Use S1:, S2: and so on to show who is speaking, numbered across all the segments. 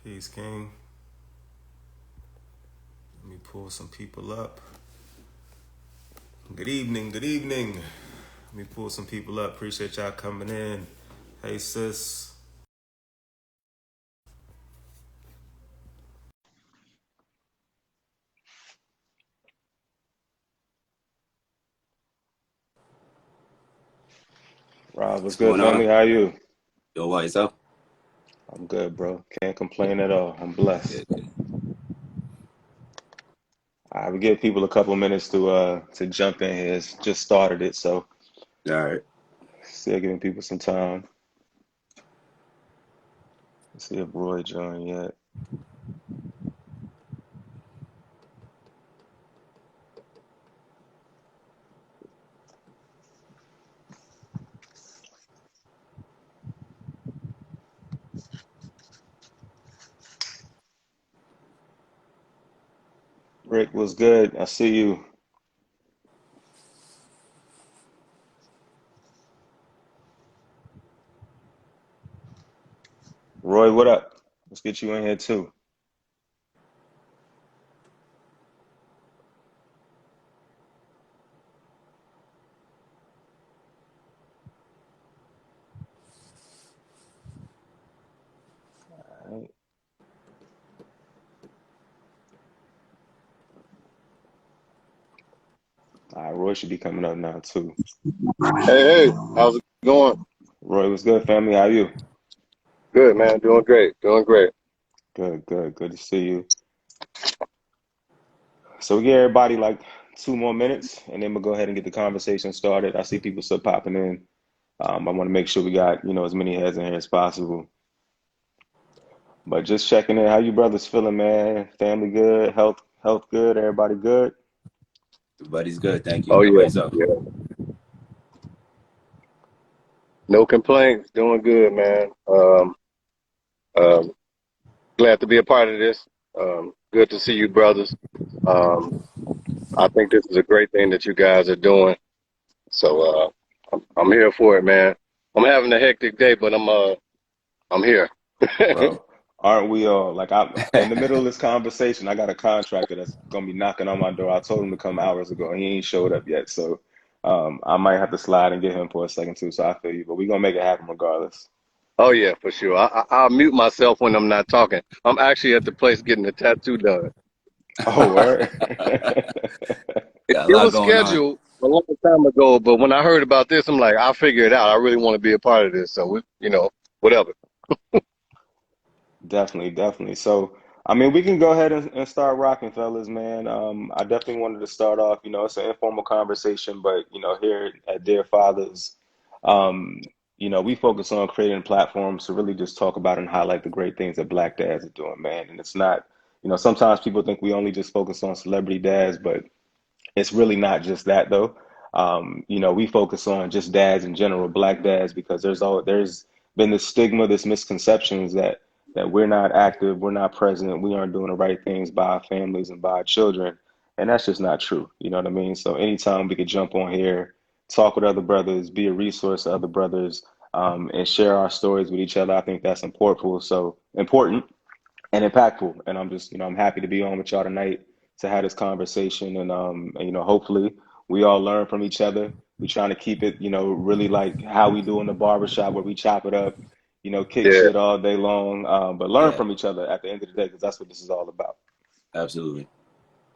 S1: Peace, King. Let me pull some people up. Good evening, good evening. Let me pull some people up. Appreciate y'all coming in. Hey, sis. Rob, what's good,
S2: Going
S1: family?
S2: on?
S1: How are you?
S2: Yo, what, yourself?
S1: I'm good, bro. Can't complain at all. I'm blessed.
S2: Good, good.
S1: All right, we give people a couple minutes to jump in here. It's just started it, so
S2: All right.
S1: still giving people some time. Let's see if Roy joined yet. Rick, what's good? I see you. Roy, what up? Let's get you in here too. All right. All right, Roy should be coming up now too.
S3: Hey, how's it going?
S1: Roy, what's good, family? How you?
S3: Good, man. Doing great. Doing great.
S1: Good, good, good to see you. So we give everybody like 2 more minutes, and then we'll go ahead and get the conversation started. I see people still popping in. I want to make sure we got as many heads in here as possible. But just checking in, how you brothers feeling, man? Family good, health good, everybody good?
S2: Everybody's good. Thank you.
S3: Oh
S2: How about
S3: yeah,
S2: yourself?
S3: yeah. No complaints. Doing good, man. Um, Glad to be a part of this. Good to see you, brothers. Um, I think this is a great thing that you guys are doing. So I'm here for it, man. I'm having a hectic day, but I'm here.
S1: Bro, aren't we all? Like I'm in the middle of this conversation, I got a contractor that's gonna be knocking on my door. I told him to come hours ago and he ain't showed up yet. So I might have to slide and get him for a second too. So I feel you, but we gonna make it happen regardless.
S3: Oh yeah, for sure. I'll mute myself when I'm not talking. I'm actually at the place getting a tattoo done.
S1: Oh, word.
S2: Got a
S3: It
S2: lot
S3: was
S2: going on.
S3: scheduled a long time ago, but when I heard about this, I'm like, I'll figure it out. I really want to be a part of this. So, whatever.
S1: Definitely, definitely. So, I mean, we can go ahead and start rocking, fellas, man. I definitely wanted to start off, it's an informal conversation, but, here at Dear Fathers, um, we focus on creating platforms to really just talk about and highlight the great things that Black dads are doing, man. And it's not, sometimes people think we only just focus on celebrity dads, but it's really not just that though. We focus on just dads in general, Black dads, because there's been this stigma, this misconceptions that we're not active, we're not present, we aren't doing the right things by our families and by our children, and that's just not true. You know what I mean? So anytime we could jump on here, talk with other brothers, be a resource to other brothers, and share our stories with each other, I think that's important. So important and impactful. And I'm just, I'm happy to be on with y'all tonight to have this conversation. And hopefully we all learn from each other. We're trying to keep it, really like how we do in the barbershop where we chop it up, kick
S3: Yeah.
S1: shit all day long, but learn
S2: Yeah,
S1: from each other at the end of the day, because that's what this is all about.
S2: absolutely.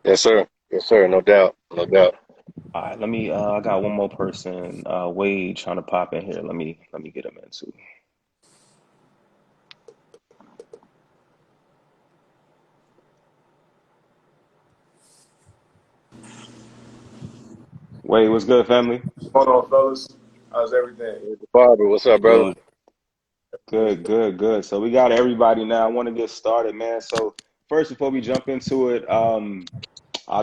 S3: Yes, sir. Yes, sir. No doubt. No doubt.
S1: All right, I got one more person, Wade, trying to pop in here. Let me get him in too. Wade, what's good, family?
S4: Going on, fellas? How's everything?
S3: Wade The Barber, what's up, brother?
S2: Going.
S1: Good, good, good. So we got everybody now. I want to get started, man. So first, before we jump into it, I'll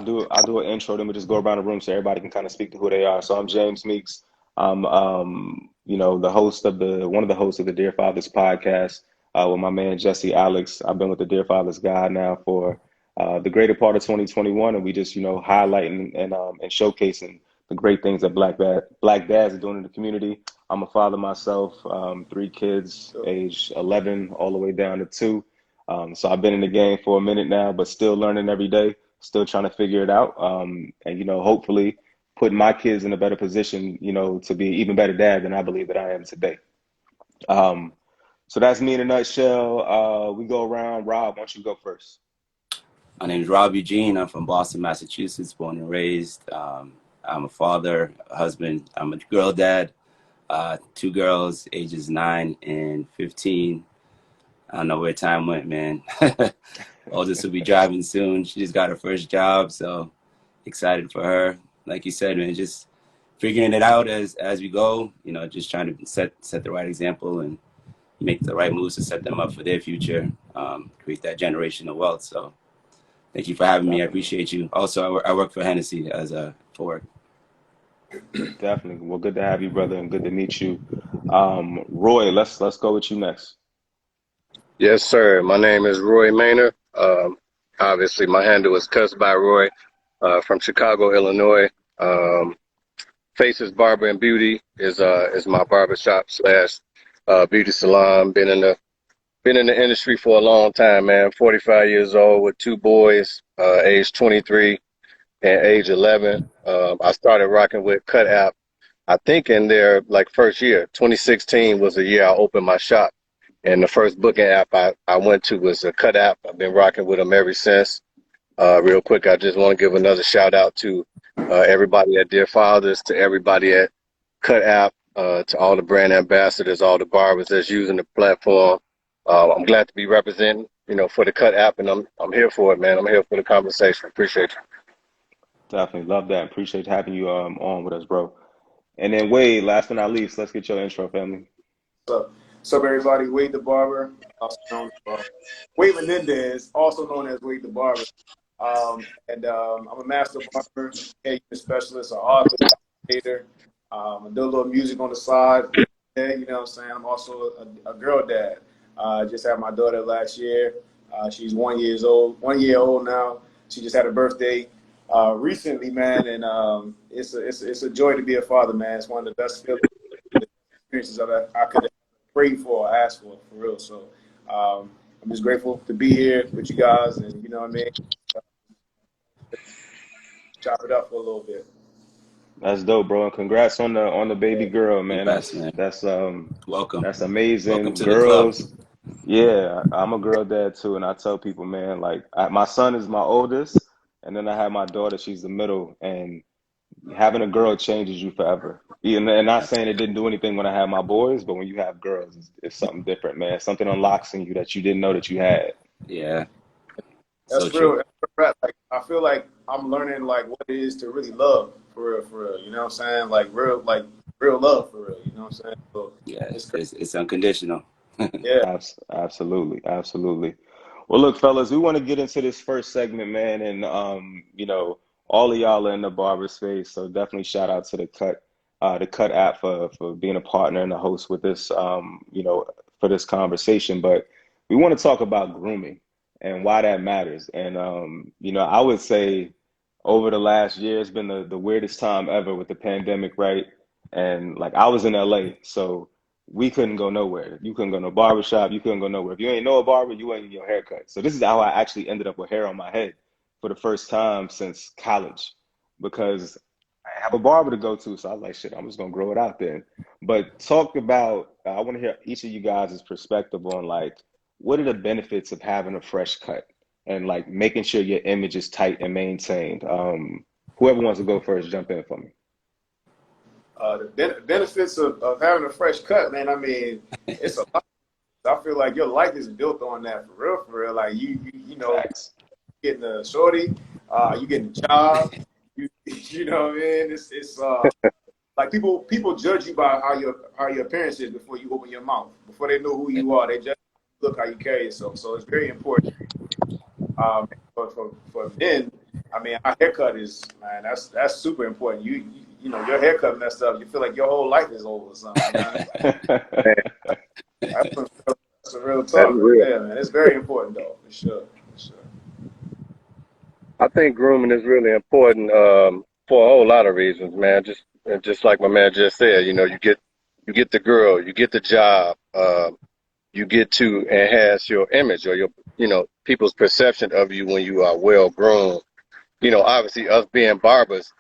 S1: do an intro. Then we just go around the room so everybody can kind of speak to who they are. So I'm James Meeks. I'm the host of the one of the hosts of the Dear Fathers podcast with my man Jesse Alex. I've been with the Dear Fathers guy now for the greater part of 2021, and we just highlighting and showcasing the great things that black dads are doing in the community. I'm a father myself, 3 kids, age 11 all the way down to 2. So I've been in the game for a minute now, but still learning every day, still trying to figure it out. And, you know, hopefully putting my kids in a better position, you know, to be an even better dad than I believe that I am today. Um, so that's me in a nutshell. We go around. Rob, why don't you go first?
S2: My name is Rob Eugene. I'm from Boston, Massachusetts, born and raised. I'm a father, a husband. I'm a girl dad. Two girls, ages 9 and 15. I don't know where time went, man. Oldest will be driving soon. She just got her first job, so excited for her. Like you said, man, just figuring it out as we go. You know, just trying to set the right example and make the right moves to set them up for their future. Create that generational wealth. So thank you for having me. I
S1: Definitely.
S2: appreciate you. Also, I work for Hennessy as a for work.
S1: Definitely. Well, good to have you, brother, and good to meet you. Roy, let's go with you next.
S3: Yes, sir. My name is Roy Maynard. Obviously, my handle is Cuss by Roy, from Chicago, Illinois. Um, Faces Barber and Beauty is my barbershop slash beauty salon. Been in the industry for a long time, man. 45 years old with two boys, age 23 and age 11. I started rocking with Cut app, I think in their like first year. 2016 was the year I opened my shop. And the first booking app I went to was a Cut app. I've been rocking with them ever since. Real quick, I just want to give another shout out to everybody at Dear Fathers, to everybody at Cut app, to all the brand ambassadors, all the barbers that's using the platform. I'm glad to be representing, you know, for the Cut app, and I'm here for it, man. I'm here for the conversation. Appreciate you.
S1: Definitely love that. Appreciate having you on with us, bro. And then Wade, last but not least, let's get your intro, family.
S4: What's up, everybody? Wade The Barber, also known as Wade Menendez, also known as Wade The Barber. I'm a master barber, hair specialist, an author, creator. I do a little music on the side. Yeah, you know what I'm saying? I'm also a girl dad. Just had my daughter last year. She's 1 year old now. She just had a birthday recently, man, and it's a joy to be a father, man. It's one of the best feelings, experiences that I could have prayed for or asked for real. So I'm just grateful to be here with you guys, and you know what I mean. Chop it up for a little bit.
S1: That's dope, bro. And congrats on the baby girl, man.
S2: Best, man. Welcome.
S1: That's
S2: Welcome
S1: amazing.
S2: to the club.
S1: Girls, yeah, I'm a girl dad too, and I tell people, man, like my son is my oldest, and then I have my daughter. She's the middle, and having a girl changes you forever. And not saying it didn't do anything when I had my boys, but when you have girls, it's something different, man. Something unlocks in you that you didn't know that you had.
S2: Yeah, so
S4: That's
S2: true.
S4: real. Like I feel like I'm learning like what it is to really love for real, for real. You know what I'm saying? Like real love for real. You know what I'm saying? So
S2: Yeah,
S4: it's crazy.
S2: it's unconditional.
S4: Yeah.
S1: Absolutely, absolutely. Well, look, fellas, we want to get into this first segment, man, and you know, all of y'all are in the barber space, so definitely shout out to the Cut app for being a partner and a host with this, you know, for this conversation. But we want to talk about grooming and why that matters. And you know, I would say over the last year, it's been the weirdest time ever with the pandemic, right? And like I was in LA, so we couldn't go nowhere. You couldn't go no barbershop. You couldn't go nowhere. If you ain't know a barber, you ain't in your haircut. So this is how I actually ended up with hair on my head for the first time since college because I have a barber to go to. So I was like, shit, I'm just gonna grow it out then. But talk about, I want to hear each of you guys' perspective on like, what are the benefits of having a fresh cut and like making sure your image is tight and maintained. Whoever wants to go first, jump in for me.
S4: The benefits of having a fresh cut, man. I mean, it's a lot. I feel like your life is built on that for real, for real. Like you know,
S1: Facts.
S4: getting a shorty, you getting a job, you know what I mean? It's like people judge you by how your appearance is before you open your mouth. Before they know who you are, they just look how you carry yourself. So it's very important. For men, I mean, our haircut is, man, that's super important. You know, your haircut messed up, you feel like your whole life is over or something. You know?
S3: Man,
S4: That's a real
S3: that's
S4: talk right
S3: real.
S4: there, man. It's very important though, for sure. For sure.
S3: I think grooming is really important for a whole lot of reasons, man. Just like my man just said, you know, you get the girl, you get the job, you get to enhance your image or people's perception of you when you are well grown. Obviously us being barbers,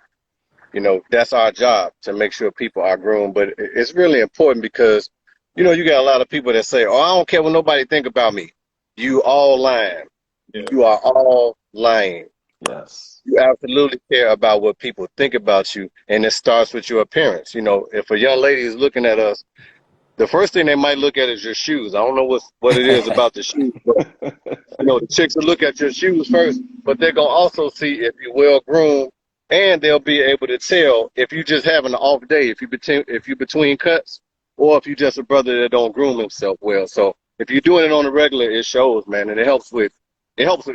S3: that's our job to make sure people are groomed. But it's really important because, you got a lot of people that say, "Oh, I don't care what nobody think about me." You all lying.
S4: Yeah.
S3: You are all lying.
S1: Yes.
S3: You absolutely care about what people think about you, and it starts with your appearance. If a young lady is looking at us, the first thing they might look at is your shoes. I don't know what it is about the shoes, but the chicks will look at your shoes first, but they're gonna also see if you're well groomed, and they'll be able to tell if you just having an off day, if you between cuts, or if you just a brother that don't groom himself well. So if you're doing it on a regular, it shows, man, and it helps with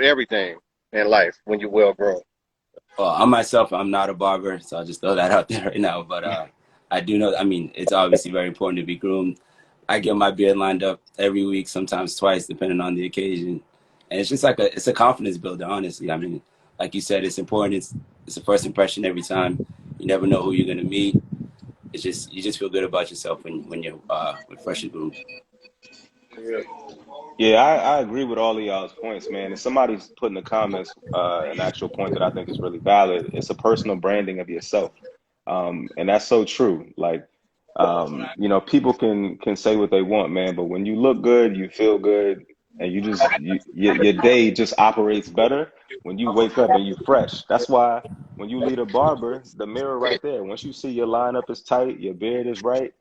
S3: everything in life when you're well groomed.
S2: Well, I myself, I'm not a barber, so I'll just throw that out there right now. But I do know, I mean, it's obviously very important to be groomed. I get my beard lined up every week, sometimes twice, depending on the occasion. And it's just like it's a confidence builder, honestly. I mean, like you said, it's important. It's a first impression every time. You never know who you're gonna meet. It's just you just feel good about yourself when you're with fresh and groomed.
S4: Yeah.
S1: Yeah, I agree with all of y'all's points, man. And somebody's put in the comments an actual point that I think is really valid. It's a personal branding of yourself, and that's so true. Like, people can say what they want, man, but when you look good, you feel good, and your day just operates better when you wake up and you fresh. That's why when you leave a barber, the mirror right there. Once you see your lineup is tight, your beard is right.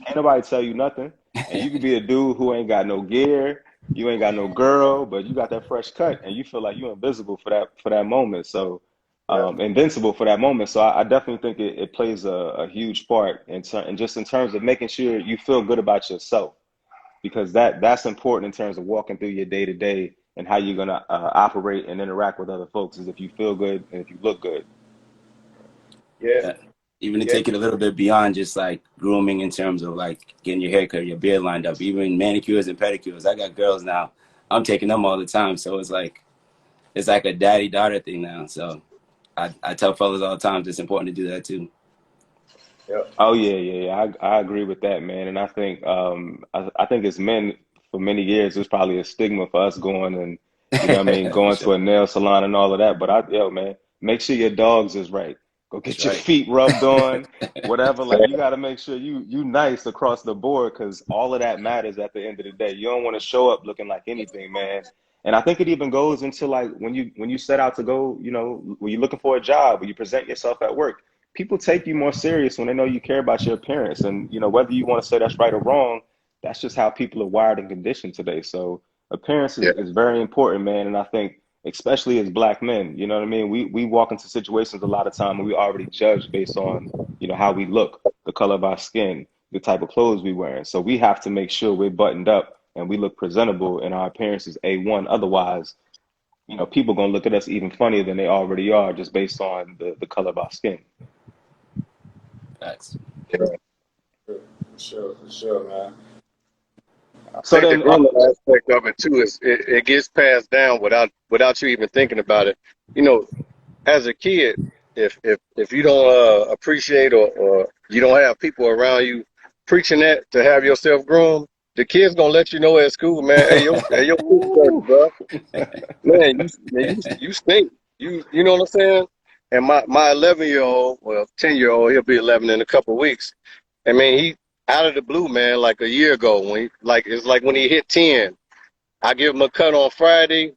S1: Ain't nobody tell you nothing. And you could be a dude who ain't got no gear, you ain't got no girl, but you got that fresh cut and you feel like you're invisible for that moment. So
S4: Yeah.
S1: invincible for that moment. So I definitely think it plays a huge part and just in terms of making sure you feel good about yourself because that's important in terms of walking through your day to day and how you're gonna operate and interact with other folks is if you feel good and if you look good.
S4: Yeah.
S2: Yeah. Even to
S4: Yeah.
S2: take it a little bit beyond just like grooming in terms of like getting your hair cut, your beard lined up, even manicures and pedicures. I got girls now. I'm taking them all the time. So it's like a daddy daughter thing now. So I tell fellas all the time it's important to do that too.
S4: Yeah.
S1: Oh yeah. I agree with that, man. And I think I think as men for many years there's probably a stigma for us going and
S2: For
S1: going
S2: sure.
S1: to a nail salon and all of that. But man, make sure your dogs is right. Go
S2: That's
S1: get your
S2: right.
S1: feet rubbed on, whatever. Like you got to make sure you nice across the board because all of that matters at the end of the day. You don't want to show up looking like anything, man. And I think it even goes into like when you set out to go, when you're looking for a job, when you present yourself at work people take you more serious when they know you care about your appearance. And whether you want to say that's right or wrong, that's just how people are wired and conditioned today. So appearance
S3: Yeah,
S1: is very important, man. And I think especially as black men, you know what I mean? We walk into situations a lot of time and we already judge based on, how we look, the color of our skin, the type of clothes we wearing. So we have to make sure we're buttoned up and we look presentable and our appearance is A1. Otherwise, people gonna look at us even funnier than they already are just based on the color of our skin.
S2: Facts.
S3: yeah.
S4: For sure. For sure, man.
S3: I
S1: So
S3: think the
S1: then,
S3: grooming aspect of it too is it gets passed down without you even thinking about it. You know, as a kid, if you don't appreciate or you don't have people around you preaching that to have yourself groomed, the kid's gonna let you know at school, man. Hey, your foot's dirty,
S1: Woo!
S3: bro. Man, you stink. You know what I'm saying? And my 11-year-old, well, 10-year-old, he'll be 11 in a couple of weeks. I mean, he out of the blue, man, like a year ago it's like when he hit 10. I give him a cut on Friday,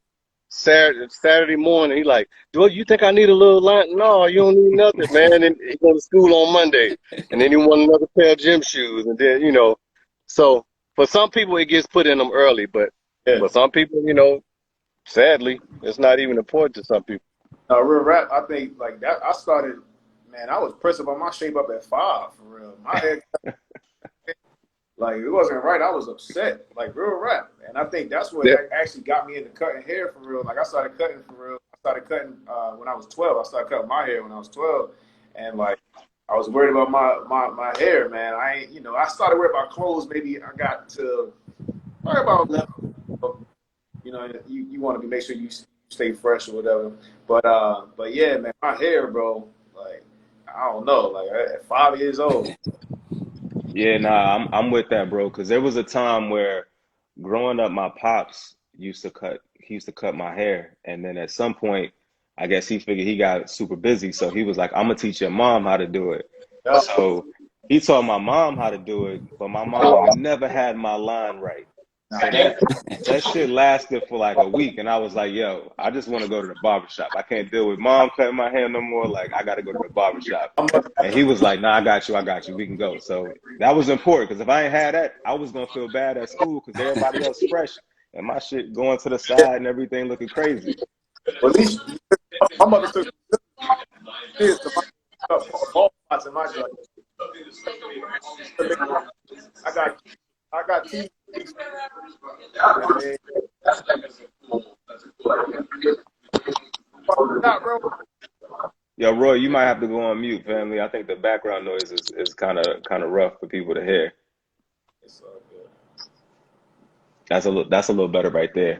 S3: Saturday morning. He like, do you think I need a little line? No, you don't need nothing, man. And he go to school on Monday, and then he want another pair of gym shoes, and then So for some people, it gets put in them early, but
S4: Yeah.
S3: for some people, sadly, it's not even important to some people.
S4: No, real rap. I think like that. I started, man. I was pressing about my shape up at 5 for real. My head, like it wasn't right. I was upset, like real rap. And I think that's what
S3: Yeah,
S4: actually got me into cutting hair for real. Like I started cutting for real. I started cutting when I was 12. I started cutting my hair when I was 12, and like I was worried about my hair, man. I ain't, I started worrying about clothes. Maybe I got to probably about 11. You want to make sure you stay fresh or whatever. But yeah, man, my hair, bro. Like I don't know. Like at 5 years old.
S1: Yeah, nah, I'm with that, bro. Because there was a time where growing up, my pops used to cut he used to cut my hair. And then at some point, I guess he figured he got super busy. So he was like, I'm gonna teach your mom how to do it.
S4: Yeah.
S1: So he taught my mom how to do it, but my mom never had my line right. So that shit lasted for like a week, and I was like, yo, I just want to go to the barbershop. I can't deal with mom cutting my hair no more. Like, I got to go to the barbershop. And he was like, nah, I got you. We can go. So that was important, because if I ain't had that, I was going to feel bad at school because everybody else fresh and my shit going to the side and everything looking crazy.
S4: At least my mother took kids to my ball spots in my joint. I got teeth. Not bro.
S1: Yo, Roy, you might have to go on mute, family. I think the background noise is kind of rough for people to hear.
S4: It's all good.
S1: That's a little better right there.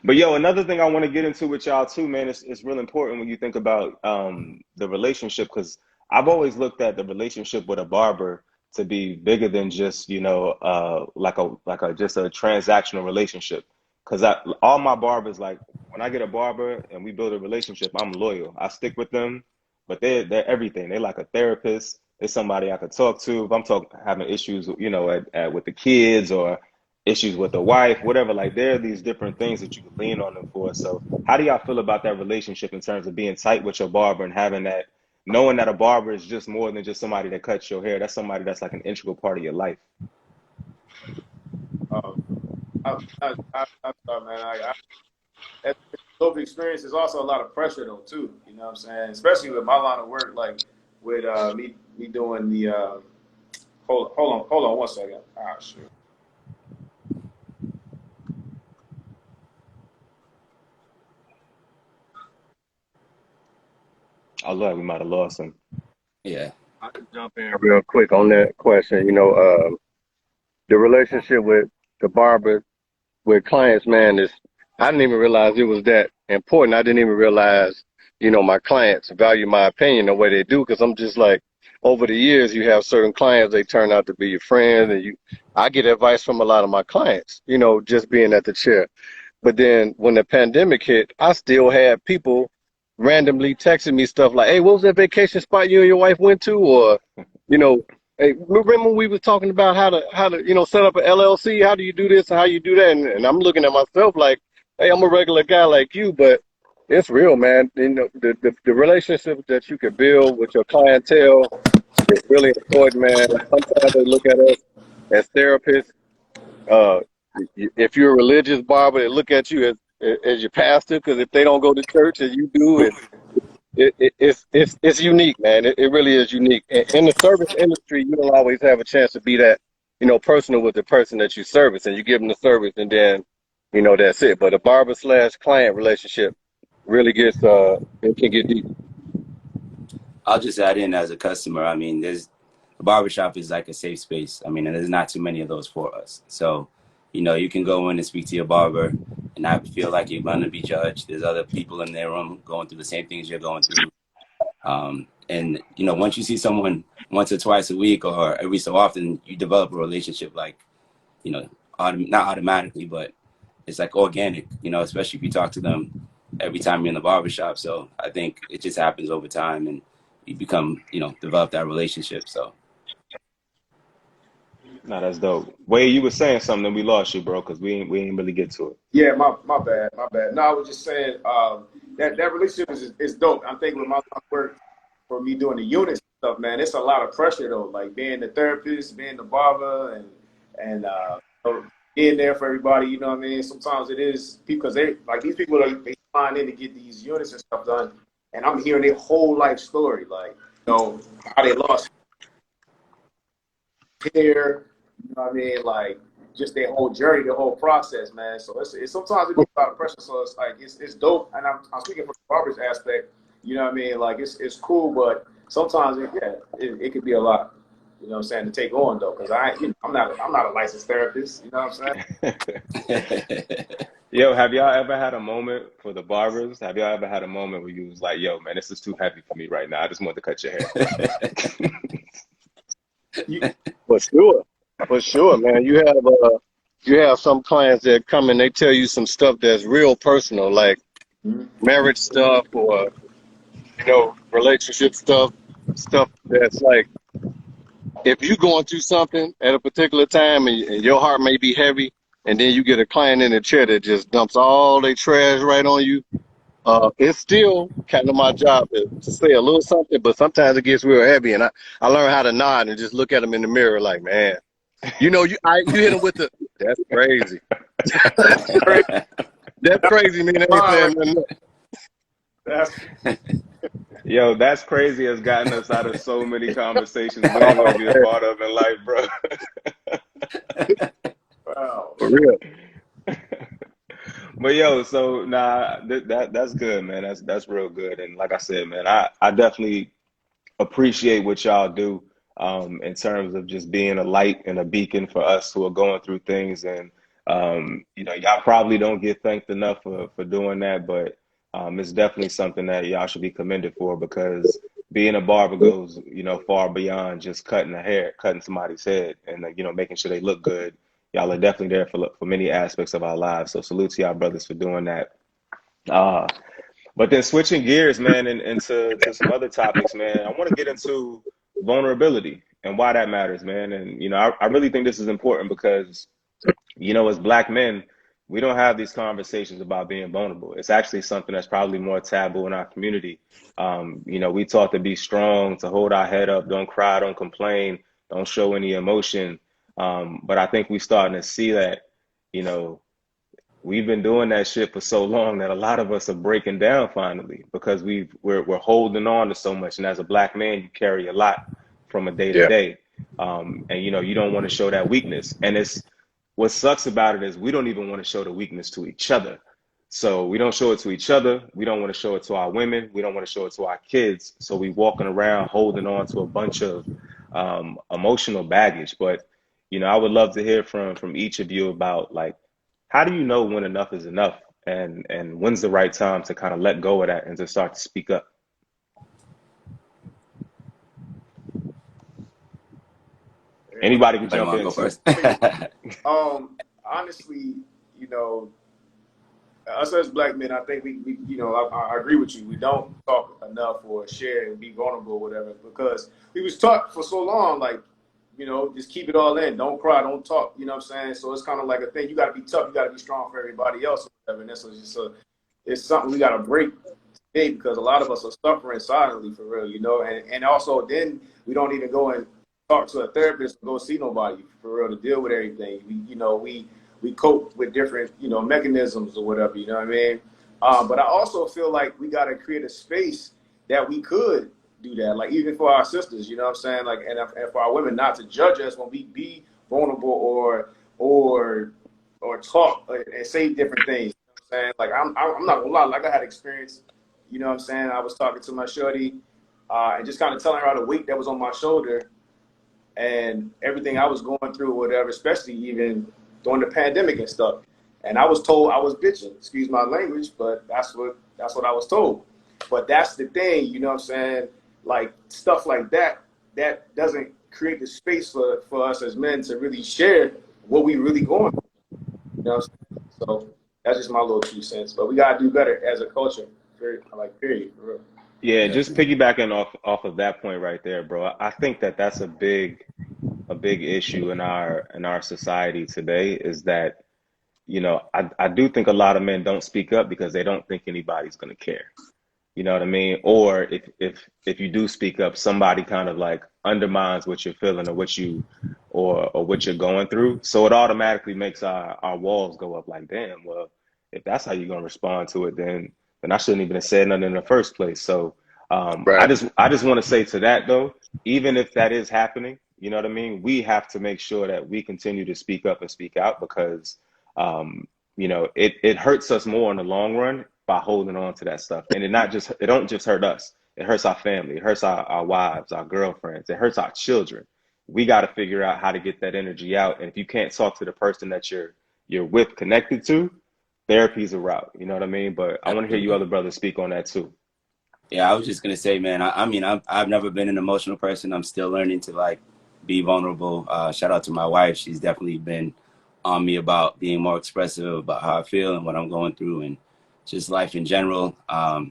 S1: But yo, another thing I want to get into with y'all too, man, it's real important when you think about the relationship, because I've always looked at the relationship with a barber to be bigger than just, like a just a transactional relationship. Because all my barbers, like when I get a barber and we build a relationship, I'm loyal. I stick with them, but they're everything. They're like a therapist. They're somebody I could talk to if I'm having issues, with the kids or issues with the wife, whatever. Like there are these different things that you can lean on them for. So how do y'all feel about that relationship in terms of being tight with your barber and having that, knowing that a barber is just more than just somebody that cuts your hair? That's somebody that's like an integral part of your life.
S4: That those experience is also a lot of pressure though too. You know what I'm saying? Especially with my line of work, like with me doing the hold on 1 second. Ah, shoot.
S1: Oh Lord, we might have lost him.
S2: Yeah.
S3: I can jump in real quick on that question. The relationship with the barber with clients, man, I didn't even realize it was that important. I didn't even realize, my clients value my opinion the way they do, because I'm just like, over the years, you have certain clients, they turn out to be your friends, and I get advice from a lot of my clients, just being at the chair. But then when the pandemic hit, I still had people randomly texting me stuff like, hey, what was that vacation spot you and your wife went to? Or, hey, remember we was talking about how to set up an LLC? How do you do this and how you do that? And I'm looking at myself like, hey, I'm a regular guy like you, but it's real, man. The relationship that you can build with your clientele is really important, man. Sometimes they look at us as therapists. If you're a religious barber, they look at you as your pastor, because if they don't go to church as you do, it's unique, man. It really is unique. In the service industry, you don't always have a chance to be that, personal with the person that you service, and you give them the service, and then, that's it. But a barber / client relationship really it can get deep.
S2: I'll just add in as a customer. I mean, a barbershop is like a safe space. I mean, and there's not too many of those for us. So, you can go in and speak to your barber and not feel like you're going to be judged. There's other people in their room going through the same things you're going through. And, once you see someone once or twice a week or every so often, you develop a relationship like, not automatically, but it's like organic, especially if you talk to them every time you're in the barbershop. So I think it just happens over time and you become, develop that relationship. So.
S1: No, that's dope. Wade, you were saying something and we lost you, bro, because we ain't really get to it.
S4: Yeah, my bad. No, I was just saying that relationship is dope. I'm thinking with my work for me doing the unit stuff, man, it's a lot of pressure though. Like being the therapist, being the barber, and being there for everybody. You know what I mean? Sometimes it is because these people they flying in to get these units and stuff done, and I'm hearing their whole life story, like how they lost hair. You know what I mean? Like just their whole journey, the whole process, man. So it's sometimes it be a lot of pressure. So it's like it's dope, and I'm speaking from the barber's aspect. You know what I mean? Like it's cool, but sometimes it could be a lot. You know what I'm saying, to take on though, because I'm not a licensed therapist. You know what I'm saying?
S1: Yo, have y'all ever had a moment for the barbers? Have y'all ever had a moment where you was like, yo, man, this is too heavy for me right now. I just want to cut your hair.
S3: For sure, man. You have you have some clients that come and they tell you some stuff that's real personal, like marriage stuff or, relationship stuff that's like, if you're going through something at a particular time and your heart may be heavy, and then you get a client in the chair that just dumps all their trash right on you, it's still kind of my job to say a little something, but sometimes it gets real heavy, and I learn how to nod and just look at them in the mirror like, man, you hit them with the, that's crazy. That's crazy, man. I ain't saying nothing.
S4: That's
S1: Yo, that's crazy has gotten us out of so many conversations we don't want to
S3: Oh,
S1: be a
S3: man,
S1: part of in life, bro.
S4: wow.
S3: for real.
S1: But yo, so nah, that's good, man. That's real good. And like I said, man, I definitely appreciate what y'all do in terms of just being a light and a beacon for us who are going through things. And y'all probably don't get thanked enough for doing that, but it's definitely something that y'all should be commended for because being a barber goes, far beyond just cutting a hair, cutting somebody's head, and making sure they look good. Y'all are definitely there for many aspects of our lives. So salute to y'all brothers for doing that. Uh, but then switching gears, man, and into some other topics, man, I want to get into vulnerability and why that matters, man. And, I really think this is important because, as black men, we don't have these conversations about being vulnerable. It's actually something that's probably more taboo in our community. We taught to be strong, to hold our head up, don't cry, don't complain, don't show any emotion. But I think we're starting to see that, you know, we've been doing that shit for so long that a lot of us are breaking down finally because we're holding on to so much. And as a black man, you carry a lot from a day to
S3: Yeah,
S1: day. And you don't want to show that weakness. And it's what sucks about it is we don't even want to show the weakness to each other. So we don't show it to each other. We don't want to show it to our women. We don't want to show it to our kids. So we walking around holding on to a bunch of emotional baggage. But I would love to hear from each of you about like how do you know when enough is enough, and when's the right time to kind of let go of that and to start to speak up? Anybody can
S2: Anybody
S1: jump
S2: want to
S1: in
S2: go
S1: too.
S2: first?
S4: Honestly, us as black men, I think I agree with you. We don't talk enough or share and be vulnerable or whatever because we was taught for so long, like, just keep it all in. Don't cry, don't talk, you know what I'm saying? So it's kind of like a thing. You got to be tough. You got to be strong for everybody else or whatever. And that's just it's something we got to break today because a lot of us are suffering silently for real. And also then we don't even go and talk to a therapist or go see nobody for real to deal with everything. We cope with different, mechanisms or whatever, you know what I mean? But I also feel like we got to create a space that we could do that, like even for our sisters, you know what I'm saying? Like, and for our women not to judge us when we be vulnerable or talk and say different things. You know what I'm saying? Like, I'm not gonna lie, like I had experience, you know what I'm saying? I was talking to my shorty and just kind of telling her all the weight that was on my shoulder and everything I was going through, or whatever, especially even during the pandemic and stuff. And I was told I was bitching, excuse my language, but that's what I was told. But that's the thing, you know what I'm saying? Like stuff like that doesn't create the space for us as men to really share what we really going through. You know what I'm saying? So that's just my little 2 cents. But we gotta do better as a culture. Period, for real.
S1: Yeah,
S2: Yeah.
S1: just piggybacking off of that point right there, bro. I think that's a big issue in our society today is that I do think a lot of men don't speak up because they don't think anybody's going to care. You know what I mean? Or if you do speak up, somebody kind of like undermines what you're feeling or what you're going through. So it automatically makes our walls go up like, damn, well, if that's how you're gonna respond to it, then I shouldn't even have said nothing in the first place. So I
S3: right.
S1: just want to say to that though, even if that is happening, you know what I mean? We have to make sure that we continue to speak up and speak out because it hurts us more in the long run by holding on to that stuff. And it don't just hurt us. It hurts our family. It hurts our wives, our girlfriends. It hurts our children. We got to figure out how to get that energy out. And if you can't talk to the person that you're with, connected to, therapy's a route. You know what I mean? But I want to hear you
S2: Absolutely.
S1: other brothers speak on that too.
S2: Yeah, I was just gonna say, man. I mean, I've never been an emotional person. I'm still learning to like be vulnerable. Shout out to my wife. She's definitely been on me about being more expressive about how I feel and what I'm going through and just life in general. I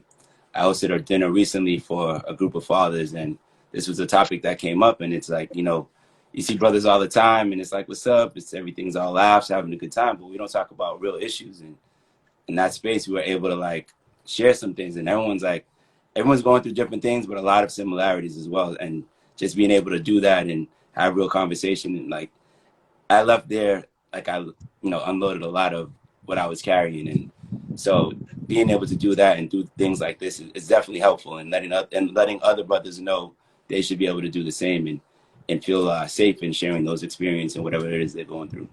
S2: hosted a dinner recently for a group of fathers, and this was a topic that came up. And it's like, you know, you see brothers all the time, and it's like, what's up? It's everything's all laughs, having a good time, but we don't talk about real issues. And in that space, we were able to like share some things, and everyone's going through different things, but a lot of similarities as well. And just being able to do that and have real conversation, and like I left there, like I, you know, unloaded a lot of what I was carrying, and so being able to do that and do things like this is definitely helpful, and letting other brothers know they should be able to do the same and feel safe in sharing those experiences and whatever it is they're going through.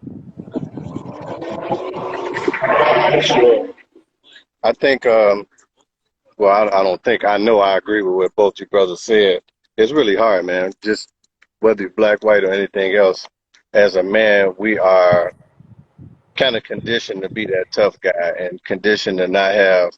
S3: Sure. I think, well, I don't think, I know I agree with what both you brothers said. It's really hard, man. Just whether you're black, white, or anything else, as a man, we are kind of conditioned to be that tough guy and conditioned to not have,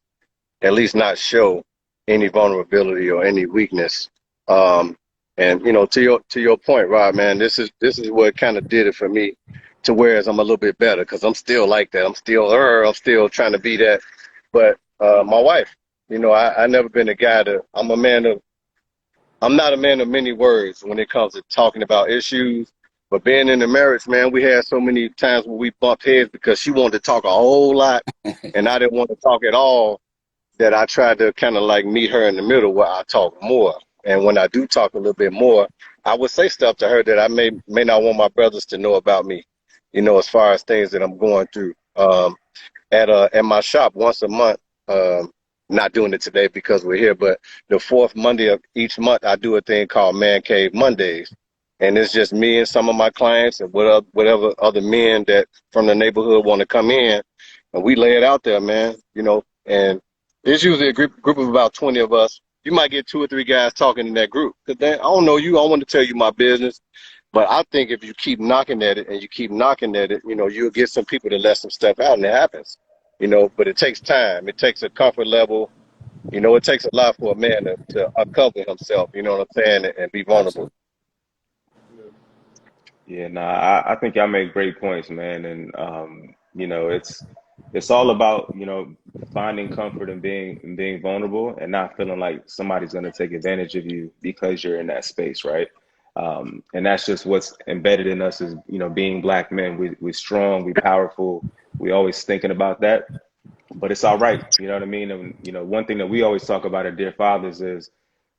S3: at least not show any vulnerability or any weakness. Um, and you know, to your point, Rob, man, this is what kind of did it for me, to whereas I'm a little bit better because I'm still like that. I'm still her. I'm still trying to be that. But my wife, you know, I never been a guy to. I'm not a man of many words when it comes to talking about issues. But being in the marriage, man, we had so many times where we bumped heads because she wanted to talk a whole lot, and I didn't want to talk at all, that I tried to kind of like meet her in the middle where I talk more. And when I do talk a little bit more, I would say stuff to her that I may not want my brothers to know about me, you know, as far as things that I'm going through. At my shop once a month, not doing it today because we're here, but the fourth Monday of each month, I do a thing called Man Cave Mondays. And it's just me and some of my clients and whatever other men that from the neighborhood want to come in, and we lay it out there, man, you know, and it's usually a group of about 20 of us. You might get 2 or 3 guys talking in that group. Because then I don't know you. I want to tell you my business. But I think if you keep knocking at it and you keep knocking at it, you know, you'll get some people to let some stuff out, and it happens. You know, but it takes time. It takes a comfort level. You know, it takes a lot for a man to uncover himself, you know what I'm saying, and be vulnerable.
S2: Absolutely.
S1: Yeah, nah, I think y'all make great points, man. And you know, it's all about, you know, finding comfort in being vulnerable and not feeling like somebody's gonna take advantage of you because you're in that space, right? And that's just what's embedded in us is, you know, being black men. We're strong, we powerful, we always thinking about that. But it's all right, you know what I mean? And you know, one thing that we always talk about at Dear Fathers is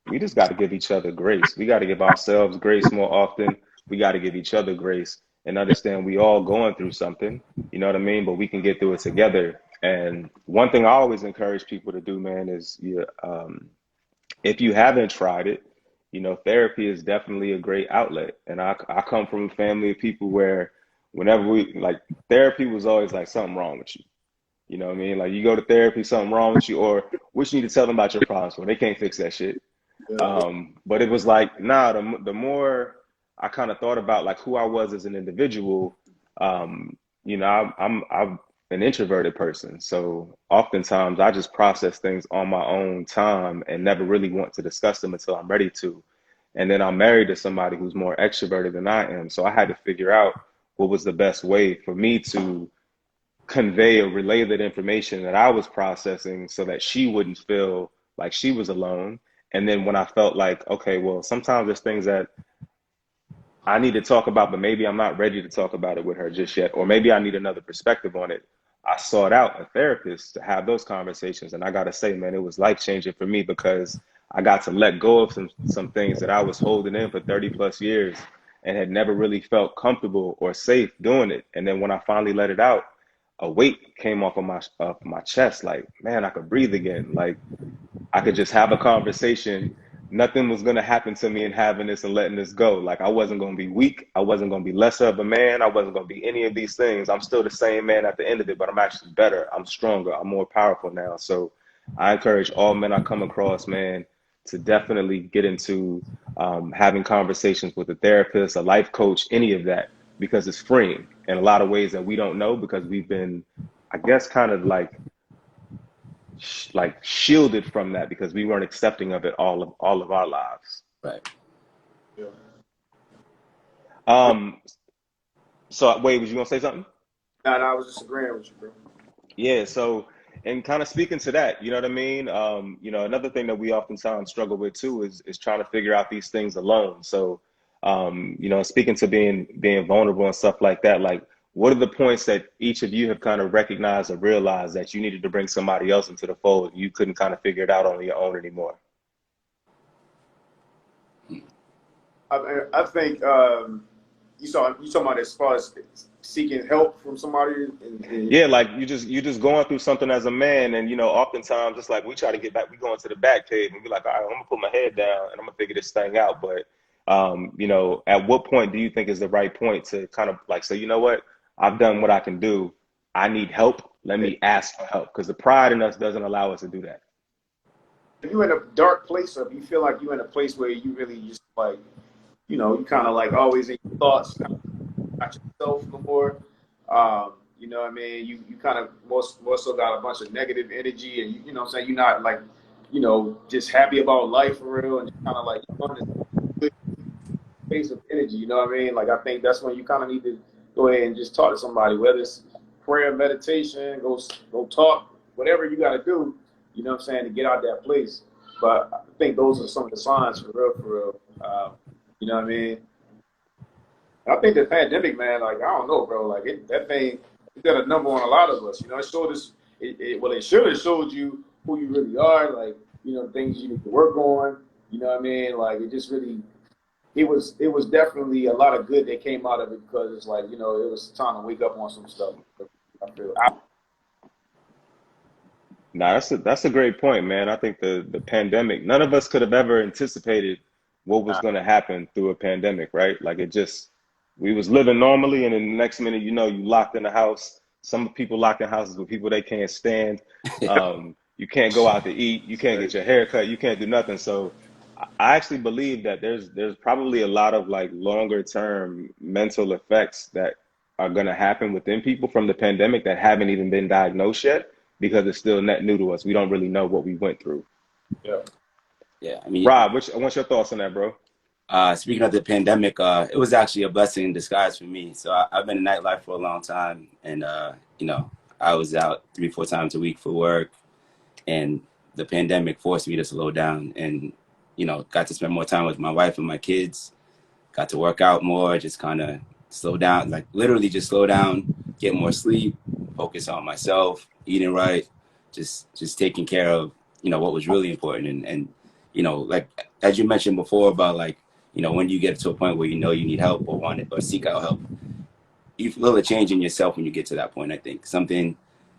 S1: we just got to give each other grace. We got to give ourselves grace more often. We got to give each other grace and understand we all going through something, you know what I mean? But we can get through it together. And one thing I always encourage people to do, man, is if you haven't tried it, you know, therapy is definitely a great outlet. And I come from a family of people where whenever we like therapy was always like something wrong with you. You know what I mean? Like you go to therapy, something wrong with you, or what you need to tell them about your problems when they can't fix that shit. But it was like, nah, the more I kind of thought about like who I was as an individual, you know, I'm an introverted person. So oftentimes I just process things on my own time and never really want to discuss them until I'm ready to. And then I'm married to somebody who's more extroverted than I am. So I had to figure out what was the best way for me to convey or relay that information that I was processing so that she wouldn't feel like she was alone. And then when I felt like, okay, well, sometimes there's things that I need to talk about, but maybe I'm not ready to talk about it with her just yet, or maybe I need another perspective on it. I sought out a therapist to have those conversations. And I got to say, man, it was life changing for me because I got to let go of some things that I was holding in for 30 plus years and had never really felt comfortable or safe doing it. And then when I finally let it out, a weight came off my chest. Like, man, I could breathe again. Like, I could just have a conversation. Nothing was going to happen to me in having this and letting this go. Like I wasn't going to be weak. I wasn't going to be lesser of a man. I wasn't going to be any of these things. I'm still the same man at the end of it, but I'm actually better. I'm stronger. I'm more powerful now. So I encourage all men I come across, man, to definitely get into having conversations with a therapist, a life coach, any of that, because it's freeing in a lot of ways that we don't know because we've been, I guess, kind of like shielded from that because we weren't accepting of it all of our lives.
S2: Right.
S1: Um, so Wade, was you gonna say something?
S4: Nah, nah, I was just agreeing with you, bro.
S1: Yeah, so and kind of speaking to that, you know what I mean? Another thing that we oftentimes struggle with too is trying to figure out these things alone. So, speaking to being vulnerable and stuff like that, like what are the points that each of you have kind of recognized or realized that you needed to bring somebody else into the fold? You couldn't kind of figure it out on your own anymore.
S4: I think you talking about as far as seeking help from somebody, and
S1: Yeah, like you just going through something as a man, and oftentimes it's like we try to get back, we go into the back cave and be like, all right, I'm gonna put my head down and I'm gonna figure this thing out. But at what point do you think is the right point to kind of like say, you know what, I've done what I can do. I need help. Let me ask for help because the pride in us doesn't allow us to do that.
S4: if you're in a dark place, or if you feel like you're in a place where you really just like, you kind of like always in your thoughts, kind of not yourself no more. You know what I mean? You kind of more so got a bunch of negative energy, and you know what I'm saying, you're not like, just happy about life for real, and just kind of like on this good space of energy. You know what I mean? Like I think that's when you kind of need to go ahead and just talk to somebody, whether it's prayer, meditation, go talk, whatever you got to do. You know what I'm saying, to get out that place. But I think those are some of the signs for real, for real. You know what I mean? I think the pandemic, man, like I don't know, bro. Like that thing, it got a number on a lot of us. It showed us. Well, it should have showed you who you really are. Like things you need to work on. You know what I mean? Like it just really, it was definitely a lot of good that came out of it because it's like it was time to wake up on some stuff. I feel.
S1: No, that's a great point, man. I think the pandemic, none of us could have ever anticipated what was going to happen through a pandemic, right? Like it just, we was living normally, and then the next minute, you locked in the house. Some people locked in houses with people they can't stand. You can't go out to eat. You can't get your hair cut. You can't do nothing. So I actually believe that there's probably a lot of like longer term mental effects that are going to happen within people from the pandemic that haven't even been diagnosed yet because it's still net new to us. We don't really know what we went through.
S4: Yeah.
S2: Yeah, I mean,
S1: Rob, what's your thoughts on that, bro?
S2: speaking of the pandemic, it was actually a blessing in disguise for me. So I've been in nightlife for a long time, and I was out 3-4 times a week for work, and the pandemic forced me to slow down, and got to spend more time with my wife and my kids. Got to work out more, just kind of slow down, like literally just slow down, get more sleep, focus on myself, eating right, just taking care of what was really important, and like as you mentioned before about like when you get to a point where you need help or want it or seek out help, you feel a change in yourself when you get to that point. I think something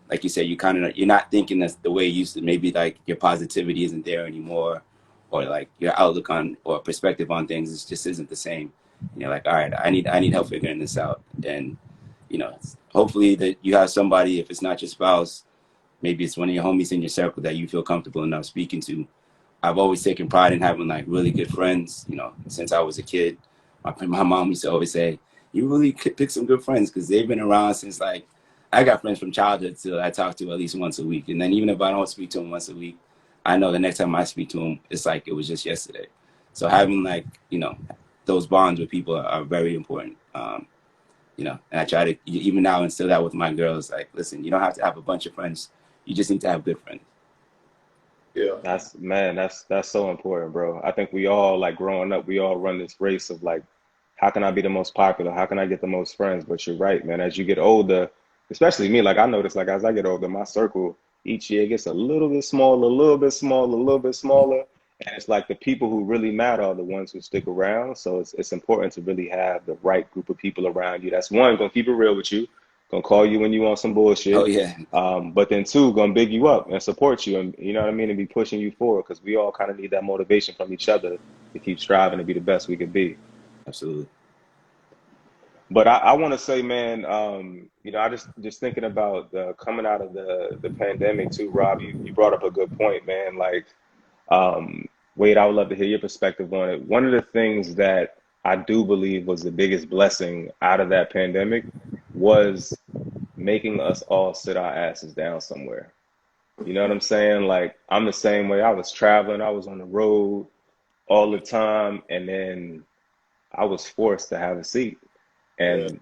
S2: like you said, you're not thinking that's the way you used to. Maybe like your positivity isn't there anymore, or like your outlook on or perspective on things just isn't the same. And you're like, all right, I need help figuring this out. And hopefully that you have somebody, if it's not your spouse, maybe it's one of your homies in your circle that you feel comfortable enough speaking to. I've always taken pride in having like really good friends, since I was a kid. My mom used to always say, you really could pick some good friends because they've been around since like, I got friends from childhood till I talk to at least once a week. And then even if I don't speak to them once a week, I know the next time I speak to them, it's like it was just yesterday. So having like, those bonds with people are very important. And I try to even now instill that with my girls. Like, listen, you don't have to have a bunch of friends. You just need to have good friends.
S4: Yeah.
S1: That's so important, bro. I think we all like growing up, we all run this race of like, how can I be the most popular? How can I get the most friends? But you're right, man. As you get older, especially me, like I notice, like as I get older, my circle each year gets a little bit smaller, a little bit smaller, a little bit smaller. And it's like the people who really matter are the ones who stick around. So it's important to really have the right group of people around you. That's one, gonna keep it real with you, gonna call you when you want some
S2: Oh
S1: bullshit.
S2: yeah,
S1: But then two, gonna big you up and support you, and you know what I mean, and be pushing you forward because we all kind of need that motivation from each other to keep striving to be the best we could be.
S2: absolutely.
S1: But I want to say, man, I just thinking about coming out of the pandemic too, Rob. You brought up a good point, man. Like, Wade, I would love to hear your perspective on it. One of the things that I do believe was the biggest blessing out of that pandemic was making us all sit our asses down somewhere. You know what I'm saying? Like, I'm the same way. I was traveling, I was on the road all the time, and then I was forced to have a seat.
S4: Yeah.
S1: And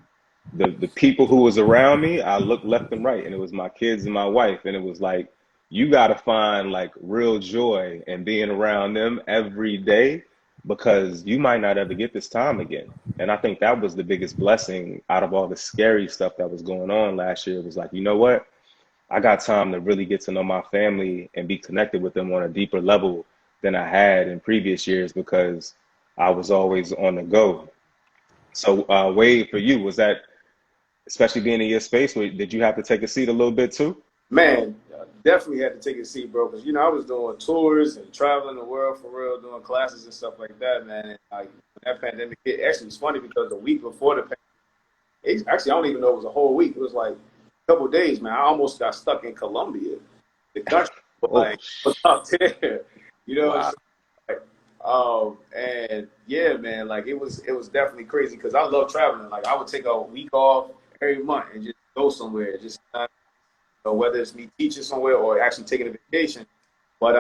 S1: the people who was around me, I looked left and right, and it was my kids and my wife, and it was like you got to find like real joy in being around them every day because you might not ever get this time again. And I think that was the biggest blessing out of all the scary stuff that was going on last year. It was like, you know what? I got time to really get to know my family and be connected with them on a deeper level than I had in previous years because I was always on the go. So, Wade, for you, was that, especially being in your space, did you have to take a seat a little bit too?
S4: Man, definitely had to take a seat, bro, because, I was doing tours and traveling the world for real, doing classes and stuff like that, man. And when that pandemic hit, actually, it's funny because the week before the pandemic, actually, I don't even know it was a whole week. It was like a couple of days, man. I almost got stuck in Colombia, the country,
S1: Oh,
S4: like, was out there, you know what I'm
S2: Wow.
S4: saying? And yeah, man, like it was definitely crazy because I love traveling. Like I would take a week off every month and just go somewhere, just whether it's me teaching somewhere or actually taking a vacation. But